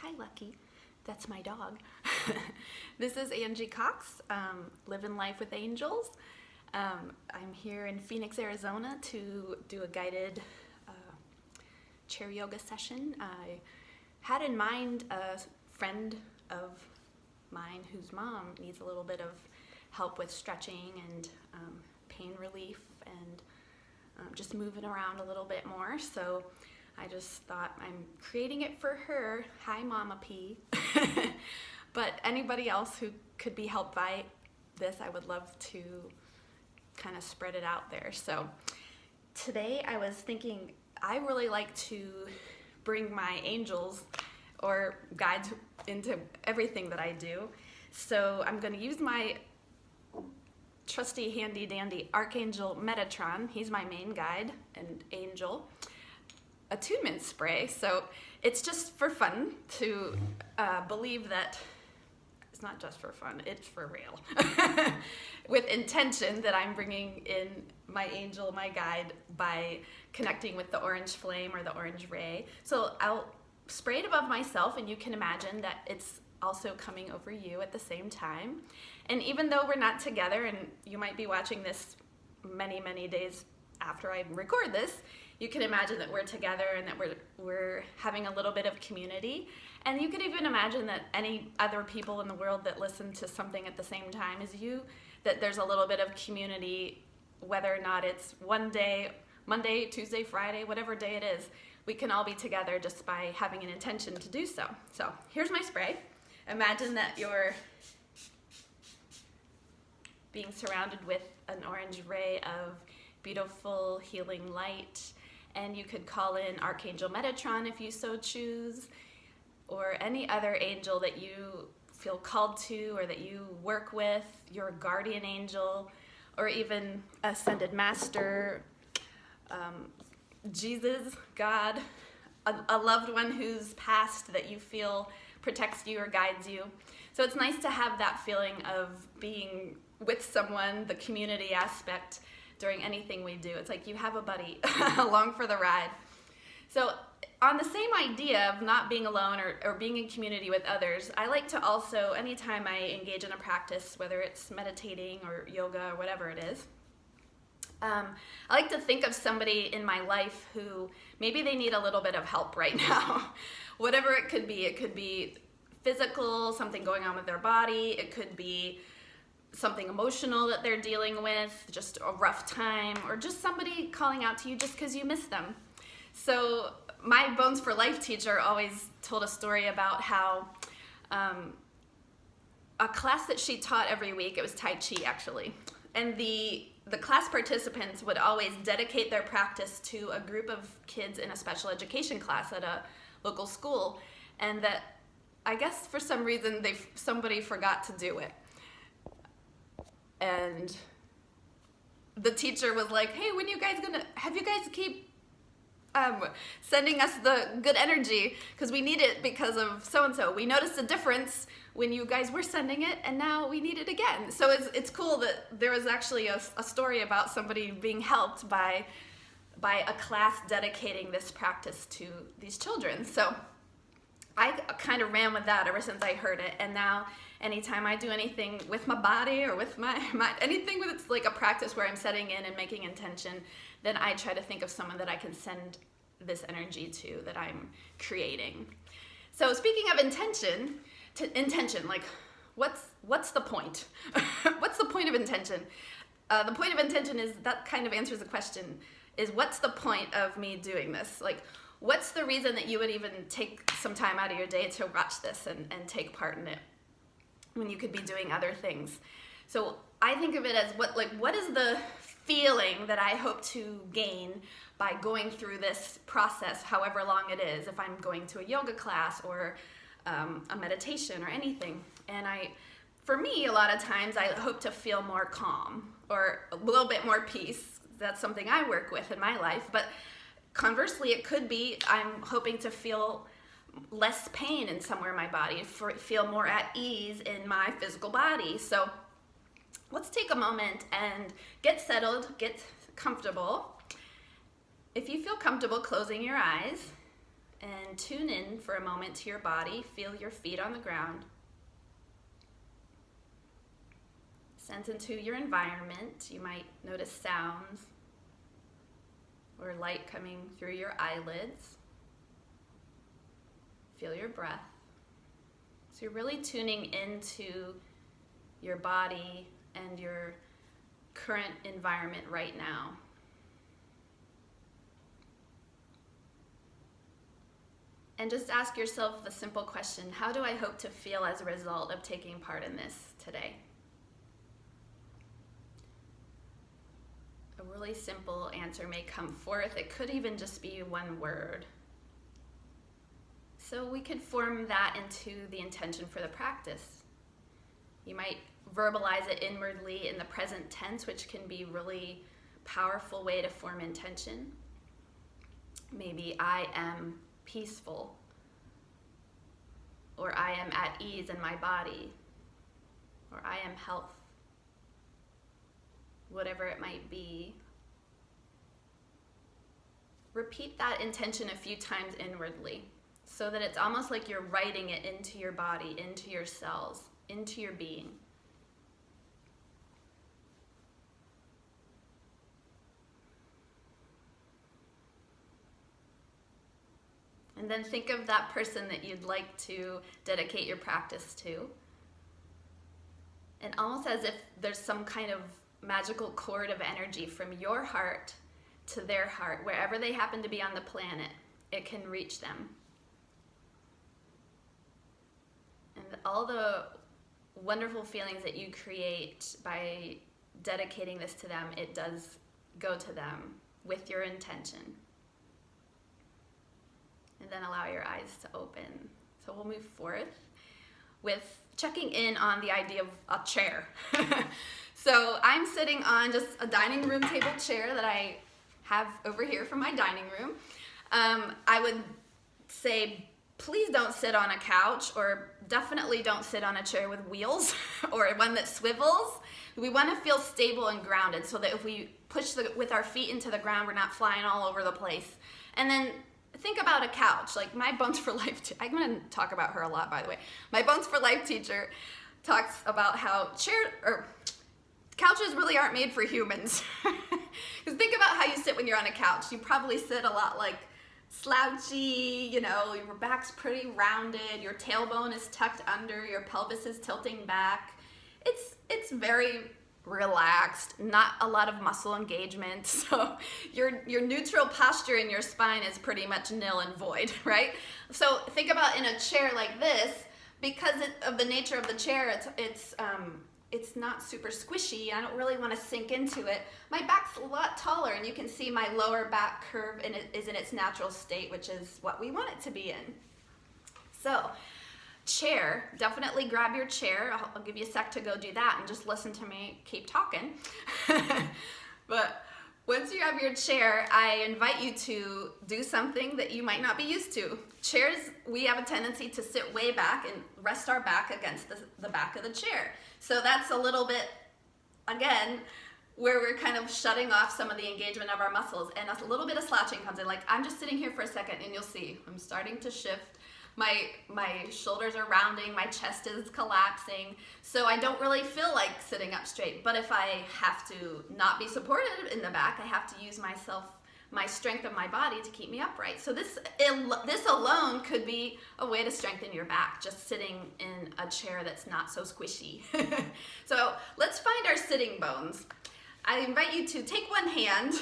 Hi, Lucky. That's my dog. This is Angie Cox, Living Life with Angels. I'm here in Phoenix, Arizona to do a guided chair yoga session. I had in mind a friend of mine whose mom needs a little bit of help with stretching and pain relief and just moving around a little bit more. So I just thought I'm creating it for her. Hi, Mama P. But anybody else who could be helped by this, I would love to kind of spread it out there. So today I was thinking I really like to bring my angels or guides into everything that I do. So I'm going to use my trusty handy dandy Archangel Metatron. He's my main guide and angel. Attunement spray. So it's just for fun to believe that it's not just for fun, it's for real. With intention that I'm bringing in my angel, my guide, by connecting with the orange flame or the orange ray. So I'll spray it above myself, and you can imagine that it's also coming over you at the same time. And even though we're not together, and you might be watching this many, many days after I record this, you can imagine that we're together and that we're having a little bit of community. And you could even imagine that any other people in the world that listen to something at the same time as you, that there's a little bit of community, whether or not it's one day, Monday, Tuesday, Friday, whatever day it is, we can all be together just by having an intention to do so. So here's my spray. Imagine that you're being surrounded with an orange ray of beautiful healing light, and you could call in Archangel Metatron if you so choose, or any other angel that you feel called to or that you work with, your guardian angel, or even Ascended Master, Jesus, God, a loved one who's passed that you feel protects you or guides you. So it's nice to have that feeling of being with someone, the community aspect, during anything we do. It's like you have a buddy along for the ride. So on the same idea of not being alone or being in community with others, I like to also, anytime I engage in a practice, whether it's meditating or yoga or whatever it is, I like to think of somebody in my life who maybe they need a little bit of help right now. Whatever it could be physical, something going on with their body, it could be something emotional that they're dealing with, just a rough time, or just somebody calling out to you just because you miss them. So my Bones for Life teacher always told a story about how a class that she taught every week, it was Tai Chi actually, and the class participants would always dedicate their practice to a group of kids in a special education class at a local school, and that I guess for some reason somebody forgot to do it. And the teacher was like, hey, when you guys have you guys keep sending us the good energy, because we need it because of so-and-so. We noticed a difference when you guys were sending it, and now we need it again. So it's cool that there was actually a story about somebody being helped by a class dedicating this practice to these children. So I kind of ran with that ever since I heard it, and now anytime I do anything with my body or with my anything with it's like a practice where I'm setting in and making intention, then I try to think of someone that I can send this energy to that I'm creating. So speaking of intention, like what's the point? What's the point of intention? The point of intention is, that kind of answers the question, is what's the point of me doing this? Like, what's the reason that you would even take some time out of your day to watch this and take part in it, when you could be doing other things? So I think of it as what is the feeling that I hope to gain by going through this process, however long it is, if I'm going to a yoga class or a meditation or anything. And for me, a lot of times I hope to feel more calm or a little bit more peace. That's something I work with in my life. But conversely, it could be I'm hoping to feel less pain in somewhere in my body, feel more at ease in my physical body. So let's take a moment and get settled, get comfortable. If you feel comfortable closing your eyes, and tune in for a moment to your body. Feel your feet on the ground. Sense into your environment. You might notice sounds or light coming through your eyelids. Feel your breath. So you're really tuning into your body and your current environment right now. And just ask yourself the simple question, how do I hope to feel as a result of taking part in this today? A really simple answer may come forth. It could even just be one word. So we could form that into the intention for the practice. You might verbalize it inwardly in the present tense, which can be a really powerful way to form intention. Maybe I am peaceful, or I am at ease in my body, or I am health, whatever it might be. Repeat that intention a few times inwardly so that it's almost like you're writing it into your body, into your cells, into your being. And then think of that person that you'd like to dedicate your practice to. And almost as if there's some kind of magical cord of energy from your heart to their heart, wherever they happen to be on the planet, it can reach them. And all the wonderful feelings that you create by dedicating this to them, it does go to them with your intention. And then allow your eyes to open. So we'll move forth with checking in on the idea of a chair. So I'm sitting on just a dining room table chair that I have over here from my dining room. I would say, please don't sit on a couch, or definitely don't sit on a chair with wheels or one that swivels. We want to feel stable and grounded so that if we push with our feet into the ground, we're not flying all over the place. And then think about a couch, like my Bones for Life, I'm going to talk about her a lot, by the way. My Bones for Life teacher talks about how couches really aren't made for humans. Because think about how you sit when you're on a couch. You probably sit a lot like slouchy, your back's pretty rounded, your tailbone is tucked under, your pelvis is tilting back. It's very relaxed, not a lot of muscle engagement, so your neutral posture in your spine is pretty much nil and void, right? So think about in a chair like this, because of the nature of the chair, it's not super squishy. I don't really want to sink into it. My back's a lot taller, and you can see my lower back curve is in its natural state, which is what we want it to be in. So chair, definitely grab your chair. I'll give you a sec to go do that and just listen to me keep talking. But once you have your chair, I invite you to do something that you might not be used to. Chairs, we have a tendency to sit way back and rest our back against the back of the chair. So that's a little bit, again, where we're kind of shutting off some of the engagement of our muscles, and a little bit of slouching comes in. Like, I'm just sitting here for a second and you'll see I'm starting to shift. My shoulders are rounding, my chest is collapsing, so I don't really feel like sitting up straight. But if I have to not be supported in the back, I have to use my strength of my body to keep me upright. So this alone could be a way to strengthen your back, just sitting in a chair that's not so squishy. So let's find our sitting bones. I invite you to take one hand,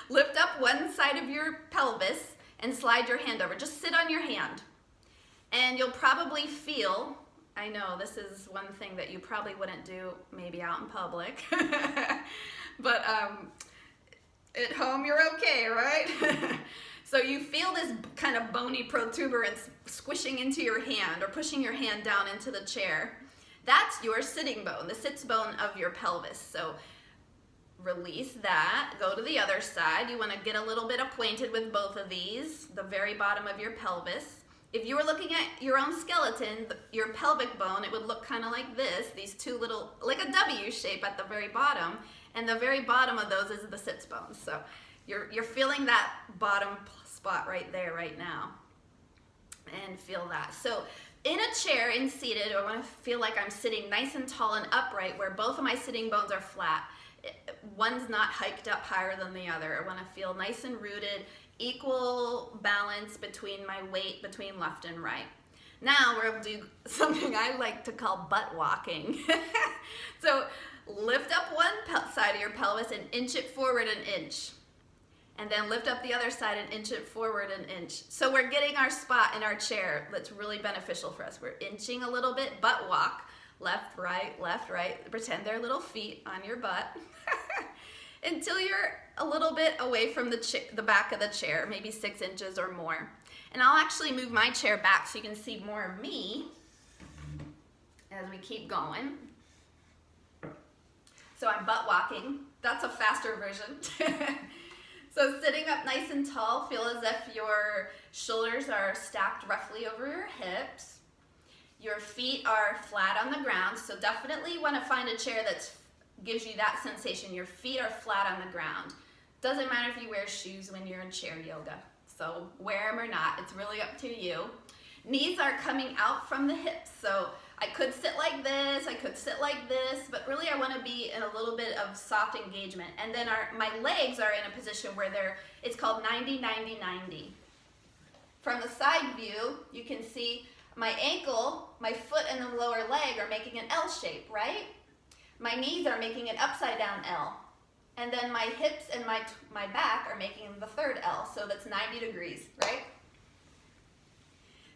lift up one side of your pelvis, and slide your hand over. Just sit on your hand. And you'll probably feel, I know this is one thing that you probably wouldn't do maybe out in public, but at home you're okay, right? So you feel this kind of bony protuberance squishing into your hand or pushing your hand down into the chair. That's your sitting bone, the sits bone of your pelvis. So release that, go to the other side. You want to get a little bit acquainted with both of these, the very bottom of your pelvis. If you were looking at your own skeleton, your pelvic bone, it would look kind of like this, these two little, like a W shape at the very bottom, and the very bottom of those is the sits bones. So you're feeling that bottom spot right there, right now. and feel that. So in a chair, in seated, I want to feel like I'm sitting nice and tall and upright where both of my sitting bones are flat. One's not hiked up higher than the other. I want to feel nice and rooted, equal balance between my weight between left and right. Now we're going to do something I like to call butt walking. So lift up one side of your pelvis and inch it forward an inch. And then lift up the other side and inch it forward an inch. So we're getting our spot in our chair that's really beneficial for us. We're inching a little bit, butt walk, left, right, pretend they're little feet on your butt until you're a little bit away from the back of the chair, maybe 6 inches or more. And I'll actually move my chair back so you can see more of me as we keep going. So I'm butt walking. That's a faster version. So sitting up nice and tall, feel as if your shoulders are stacked roughly over your hips. Your feet are flat on the ground, so definitely want to find a chair that gives you that sensation. Your feet are flat on the ground. Doesn't matter if you wear shoes when you're in chair yoga. So wear them or not, it's really up to you. Knees are coming out from the hips, so I could sit like this, I could sit like this, but really I want to be in a little bit of soft engagement. And then my legs are in a position where it's called 90-90-90. From the side view, you can see my ankle, my foot and the lower leg are making an L shape, right? My knees are making an upside down L. And then my hips and my back are making the third L, so that's 90 degrees, right?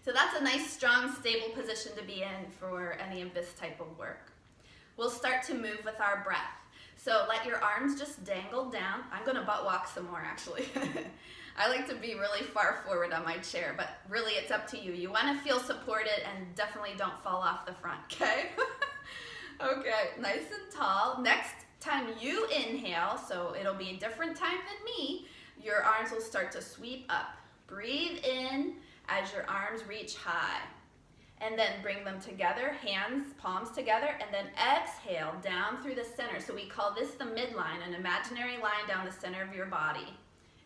So that's a nice, strong, stable position to be in for any of this type of work. We'll start to move with our breath. So let your arms just dangle down. I'm going to butt walk some more, actually. I like to be really far forward on my chair, but really it's up to you. You want to feel supported and definitely don't fall off the front, okay? Okay, nice and tall. Next time you inhale, so it'll be a different time than me, your arms will start to sweep up. Breathe in as your arms reach high. And then bring them together, hands, palms together, and then exhale down through the center. So we call this the midline, an imaginary line down the center of your body.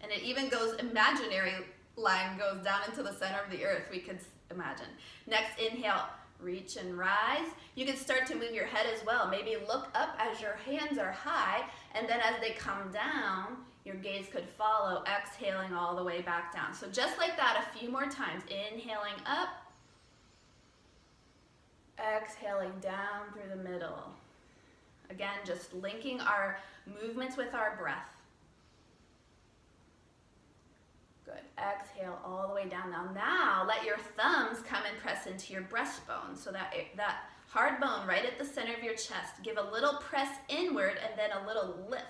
And it even goes, imaginary line goes down into the center of the earth, we could imagine. Next, inhale, reach and rise. You can start to move your head as well. Maybe look up as your hands are high, and then as they come down, your gaze could follow, exhaling all the way back down. So just like that, a few more times. Inhaling up, exhaling down through the middle. Again, just linking our movements with our breath. Good. Exhale all the way down. Now let your thumbs come and press into your breastbone. So that hard bone right at the center of your chest. Give a little press inward and then a little lift.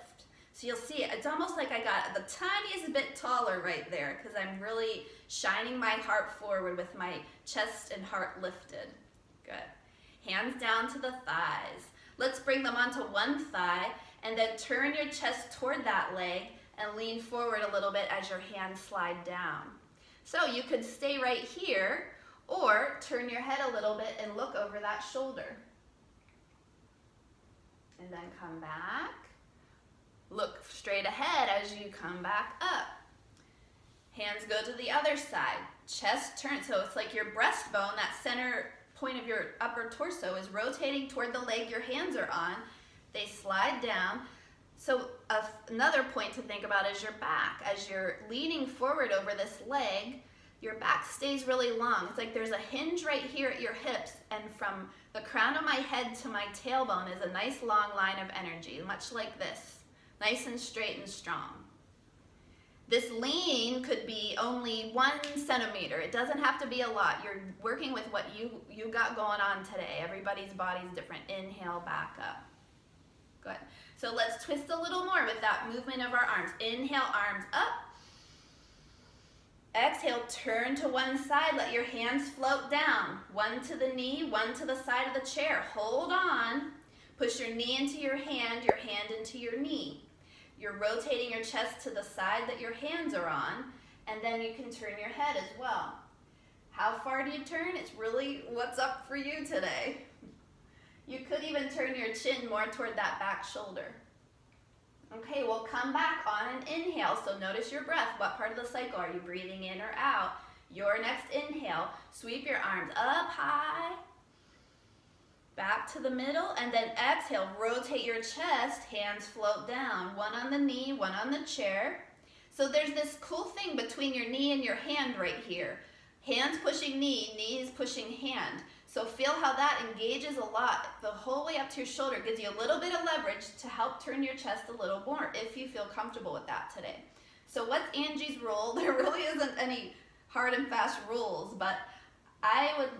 So you'll see it's almost like I got the tiniest bit taller right there because I'm really shining my heart forward with my chest and heart lifted. Good. Hands down to the thighs. Let's bring them onto one thigh and then turn your chest toward that leg and lean forward a little bit as your hands slide down. So you could stay right here or turn your head a little bit and look over that shoulder. And then come back. Look straight ahead as you come back up. Hands go to the other side. Chest turns, so it's like your breastbone, that center point of your upper torso is rotating toward the leg your hands are on. They slide down. So another point to think about is your back. As you're leaning forward over this leg, your back stays really long. It's like there's a hinge right here at your hips, and from the crown of my head to my tailbone is a nice long line of energy, much like this. Nice and straight and strong. This lean could be only 1 centimeter. It doesn't have to be a lot. You're working with what you got going on today. Everybody's body's different. Inhale, back up. Good. So let's twist a little more with that movement of our arms. Inhale, arms up. Exhale, turn to one side. Let your hands float down. One to the knee, one to the side of the chair. Hold on. Push your knee into your hand into your knee. You're rotating your chest to the side that your hands are on, and then you can turn your head as well. How far do you turn? It's really what's up for you today. You could even turn your chin more toward that back shoulder. Okay, we'll come back on an inhale. So notice your breath. What part of the cycle are you breathing in or out? Your next inhale, sweep your arms up high, back to the middle, and then exhale, rotate your chest, hands float down, one on the knee, one on the chair. So there's this cool thing between your knee and your hand right here. Hands pushing knee, knees pushing hand. So feel how that engages a lot. The whole way up to your shoulder gives you a little bit of leverage to help turn your chest a little more if you feel comfortable with that today. So what's Angie's rule? There really isn't any hard and fast rules, but I would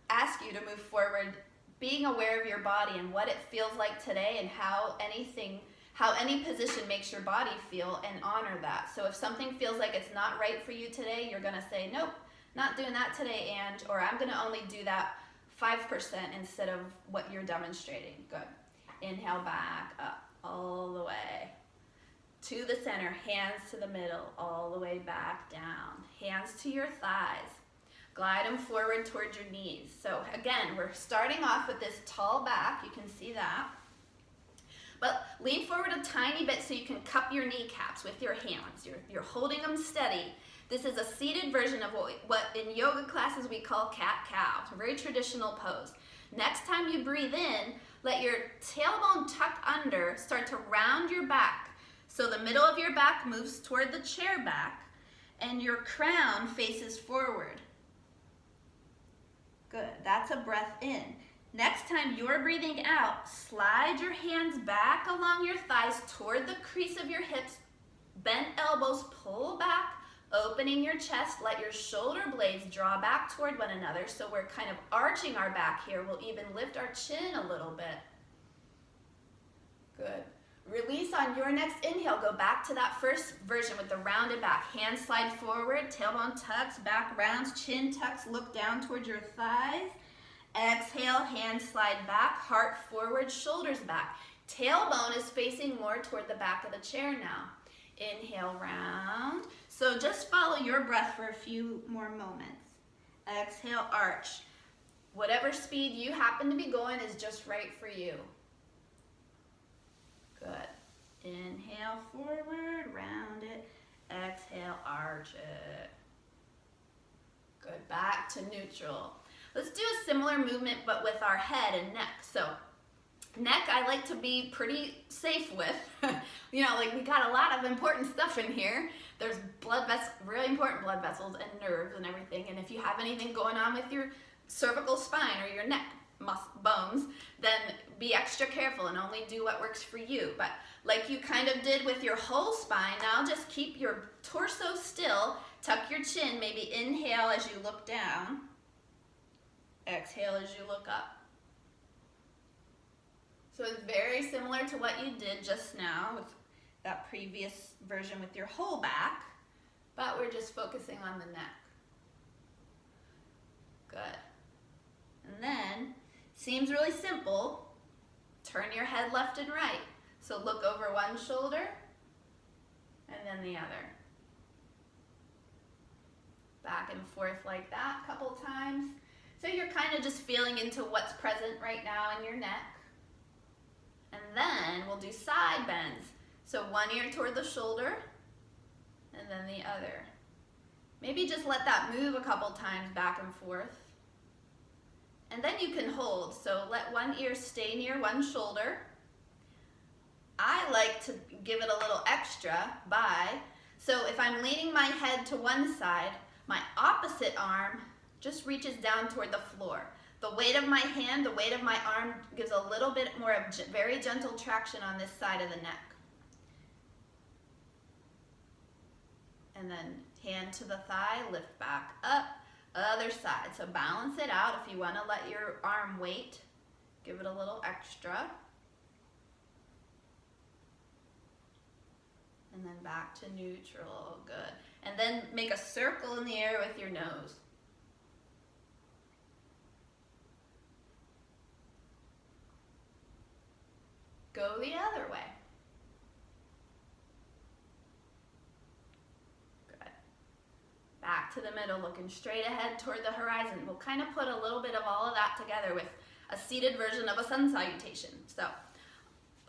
ask you to move forward being aware of your body and what it feels like today and how any position makes your body feel, and honor that. So if something feels like it's not right for you today, you're gonna say, nope, not doing that today, and, or I'm gonna only do that 5% instead of what you're demonstrating. Good. Inhale back up, all the way to the center, hands to the middle, all the way back down. Hands to your thighs. Glide them forward towards your knees. So again, we're starting off with this tall back, you can see that. But lean forward a tiny bit so you can cup your kneecaps with your hands. You're holding them steady. This is a seated version of what in yoga classes we call cat-cow. It's a very traditional pose. Next time you breathe in, let your tailbone tuck under, start to round your back. So the middle of your back moves toward the chair back, and your crown faces forward. Good, that's a breath in. Next time you're breathing out, slide your hands back along your thighs toward the crease of your hips, bent elbows, pull back, opening your chest, let your shoulder blades draw back toward one another. So we're kind of arching our back here. We'll even lift our chin a little bit. Good. Release on your next inhale. Go back to that first version with the rounded back. Hands slide forward, tailbone tucks, back rounds, chin tucks, look down towards your thighs. Exhale, hands slide back, heart forward, shoulders back. Tailbone is facing more toward the back of the chair now. Inhale, round. So just follow your breath for a few more moments. Exhale, arch. Whatever speed you happen to be going is just right for you. Good. Inhale, forward, round it. Exhale, arch it. Good, back to neutral. Let's do a similar movement but with our head and neck. So neck I like to be pretty safe with. You know, like we got a lot of important stuff in here. There's really important blood vessels and nerves and everything. And if you have anything going on with your cervical spine or your neck bones, then be extra careful and only do what works for you. But like you kind of did with your whole spine, now just keep your torso still, tuck your chin, maybe inhale as you look down, exhale as you look up. So it's very similar to what you did just now with that previous version with your whole back, but we're just focusing on the neck. Good. And then, seems really simple, turn your head left and right. So look over one shoulder and then the other. Back and forth like that a couple times. So you're kind of just feeling into what's present right now in your neck. And then we'll do side bends. So one ear toward the shoulder and then the other. Maybe just let that move a couple times back and forth. And then you can hold. So let one ear stay near one shoulder. I like to give it a little extra so if I'm leaning my head to one side, my opposite arm just reaches down toward the floor. The weight of my hand, the weight of my arm gives a little bit more of very gentle traction on this side of the neck. And then hand to the thigh, lift back up, other side. So balance it out. If you want to let your arm weight, give it a little extra. And then back to neutral, good. And then make a circle in the air with your nose. Go the other way. Good. Back to the middle, looking straight ahead toward the horizon. We'll kind of put a little bit of all of that together with a seated version of a sun salutation. So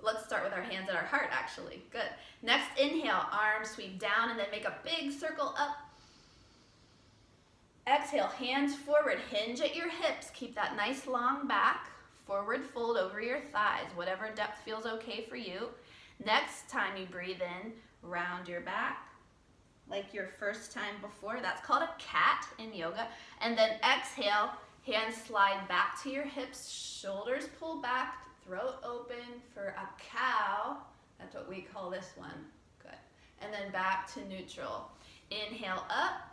let's start with our hands at our heart, actually. Good. Next, inhale, arms sweep down and then make a big circle up. Exhale, hands forward, hinge at your hips. Keep that nice long back. Forward fold over your thighs, whatever depth feels okay for you. Next time you breathe in, round your back like your first time before. That's called a cat in yoga. And then exhale, hands slide back to your hips, shoulders pull back, throat open for a cow. That's what we call this one. Good. And then back to neutral. Inhale up.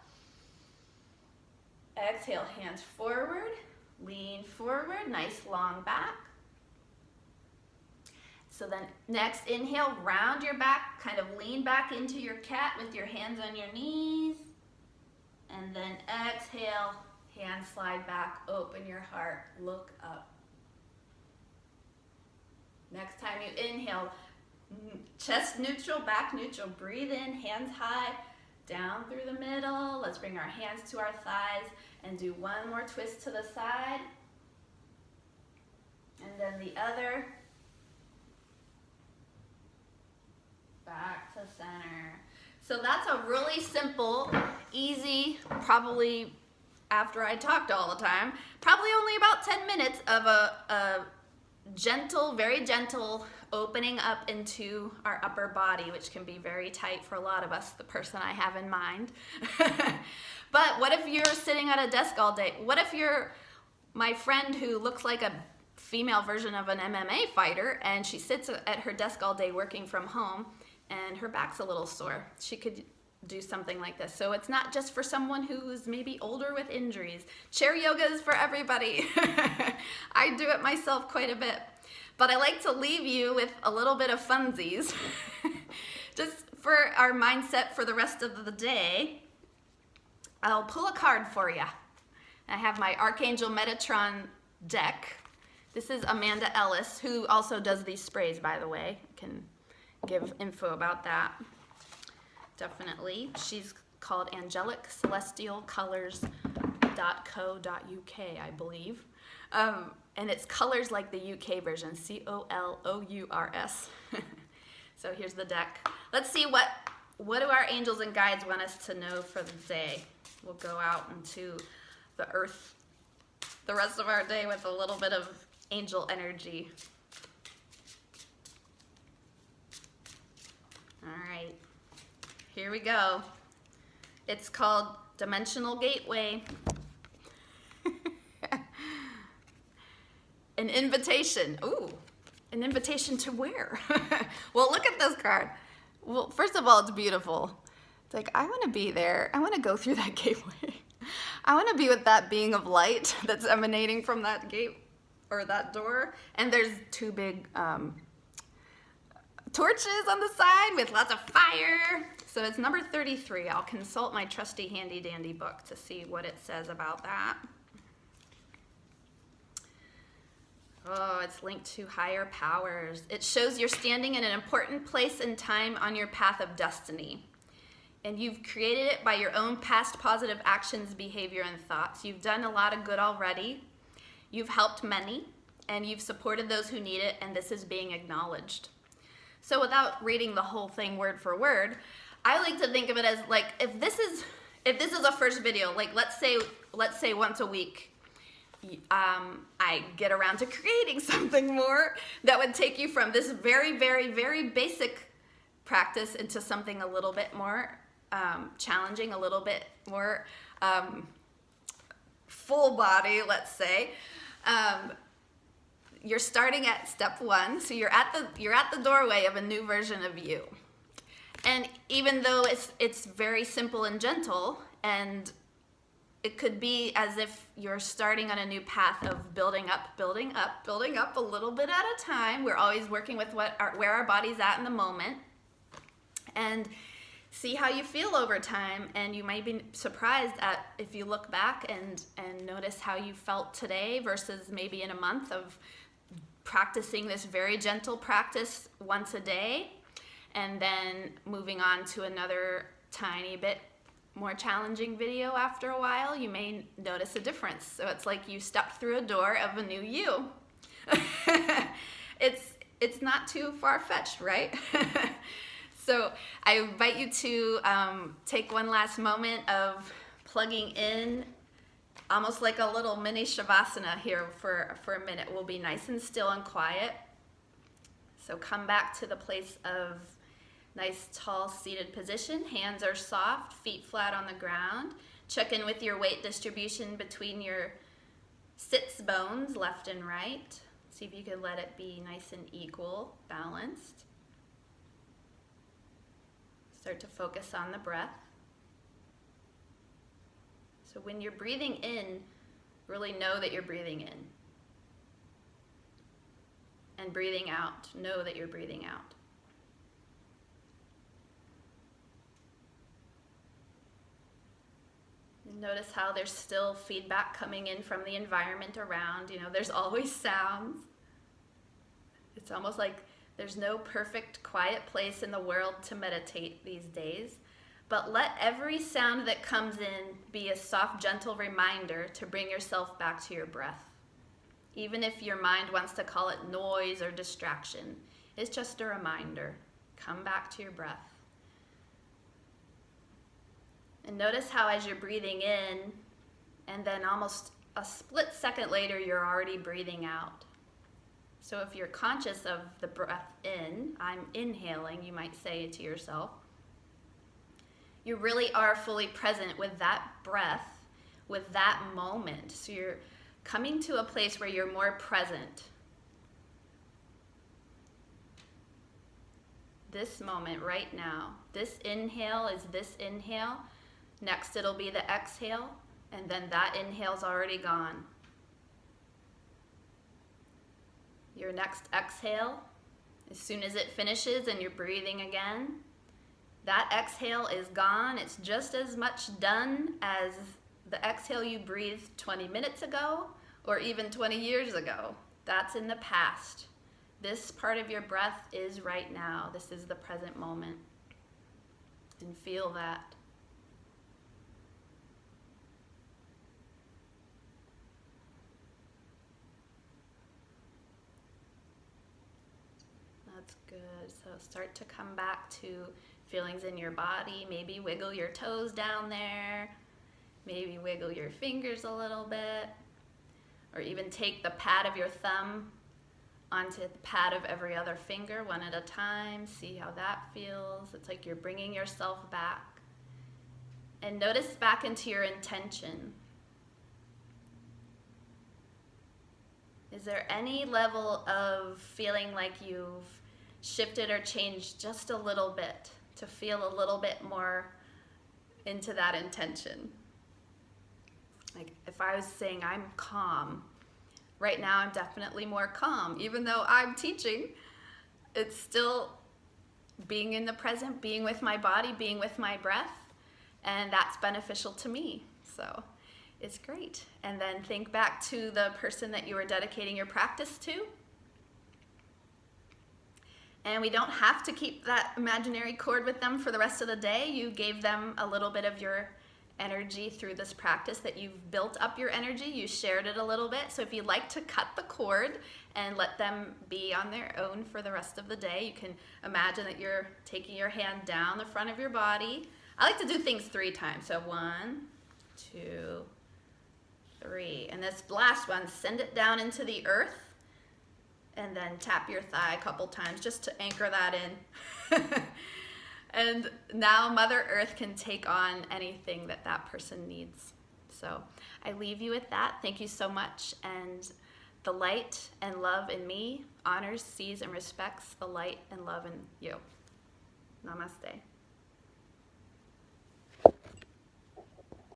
Exhale, hands forward. Lean forward, nice long back. So then next inhale, round your back, kind of lean back into your cat with your hands on your knees. And then exhale, hands slide back, open your heart, look up. Next time you inhale, chest neutral, back neutral, breathe in, hands high, down through the middle. Let's bring our hands to our thighs and do one more twist to the side. And then the other. Back to center. So that's a really simple, easy, probably after I talked all the time, probably only about 10 minutes of a gentle, very gentle opening up into our upper body, which can be very tight for a lot of us, the person I have in mind. But what if you're sitting at a desk all day? What if you're my friend who looks like a female version of an MMA fighter and she sits at her desk all day working from home and her back's a little sore? She could do something like this. So it's not just for someone who's maybe older with injuries. Chair yoga is for everybody. I do it myself quite a bit. But I like to leave you with a little bit of funsies just for our mindset for the rest of the day. I'll pull a card for you. I have my Archangel Metatron deck. This is Amanda Ellis, who also does these sprays, by the way. I can give info about that. Definitely. She's called AngelicCelestialColors.co.uk, I believe. And it's colors like the UK version, COLOURS. So here's the deck. Let's see what do our angels and guides want us to know for the day. We'll go out into the earth the rest of our day with a little bit of angel energy. All right, here we go. It's called Dimensional Gateway. An invitation. Ooh, an invitation to where? Well, look at this card. Well, first of all, it's beautiful. It's like, I want to be there. I want to go through that gateway. I want to be with that being of light that's emanating from that gate or that door. And there's two big torches on the side with lots of fire. So it's number 33. I'll consult my trusty handy dandy book to see what it says about that. Oh, it's linked to higher powers. It shows you're standing in an important place and time on your path of destiny. And you've created it by your own past positive actions, behavior, and thoughts. You've done a lot of good already. You've helped many, and you've supported those who need it, and this is being acknowledged. So without reading the whole thing word for word, I like to think of it as like, if this is a first video, like let's say once a week, I get around to creating something more that would take you from this very, very, very basic practice into something a little bit more challenging, a little bit more full body, let's say. You're starting at step one, so you're at the doorway of a new version of you. And even though it's very simple and gentle, and it could be as if you're starting on a new path of building up a little bit at a time. We're always working with where our body's at in the moment. And see how you feel over time, and you might be surprised at if you look back and notice how you felt today versus maybe in a month of practicing this very gentle practice once a day, and then moving on to another tiny bit more challenging video after a while. You may notice a difference. So it's like you stepped through a door of a new you. It's not too far-fetched, right? So I invite you to take one last moment of plugging in almost like a little mini shavasana here for a minute. We'll be nice and still and quiet. So come back to the place of nice tall seated position. Hands are soft, feet flat on the ground. Check in with your weight distribution between your sits bones, left and right. See if you can let it be nice and equal, balanced. Start to focus on the breath. So when you're breathing in, really know that you're breathing in. And breathing out, know that you're breathing out. And notice how there's still feedback coming in from the environment around. You know, there's always sounds. It's almost like there's no perfect quiet place in the world to meditate these days. But let every sound that comes in be a soft, gentle reminder to bring yourself back to your breath. Even if your mind wants to call it noise or distraction, it's just a reminder. Come back to your breath. And notice how as you're breathing in, and then almost a split second later, you're already breathing out. So if you're conscious of the breath in, I'm inhaling, you might say to yourself, you really are fully present with that breath, with that moment. So you're coming to a place where you're more present. This moment right now. This inhale is this inhale. Next it'll be the exhale, and then that inhale's already gone. Your next exhale, as soon as it finishes and you're breathing again, that exhale is gone. It's just as much done as the exhale you breathed 20 minutes ago or even 20 years ago. That's in the past. This part of your breath is right now. This is the present moment. And feel that. That's good. So start to come back to feelings in your body. Maybe wiggle your toes down there. Maybe wiggle your fingers a little bit. Or even take the pad of your thumb onto the pad of every other finger, one at a time. See how that feels. It's like you're bringing yourself back. And notice back into your intention. Is there any level of feeling like you've shifted or changed just a little bit to feel a little bit more into that intention? Like if I was saying I'm calm, right now I'm definitely more calm. Even though I'm teaching, it's still being in the present, being with my body, being with my breath, and that's beneficial to me. So it's great. And then think back to the person that you were dedicating your practice to. And we don't have to keep that imaginary cord with them for the rest of the day. You gave them a little bit of your energy through this practice, that you've built up your energy, you shared it a little bit. So if you'd like to cut the cord and let them be on their own for the rest of the day, you can imagine that you're taking your hand down the front of your body. I like to do things 3 times. So 1, 2, 3. And this last one, send it down into the earth and then tap your thigh a couple times just to anchor that in. And now Mother Earth can take on anything that that person needs. So I leave you with that. Thank you so much. And the light and love in me honors, sees, and respects the light and love in you. Namaste.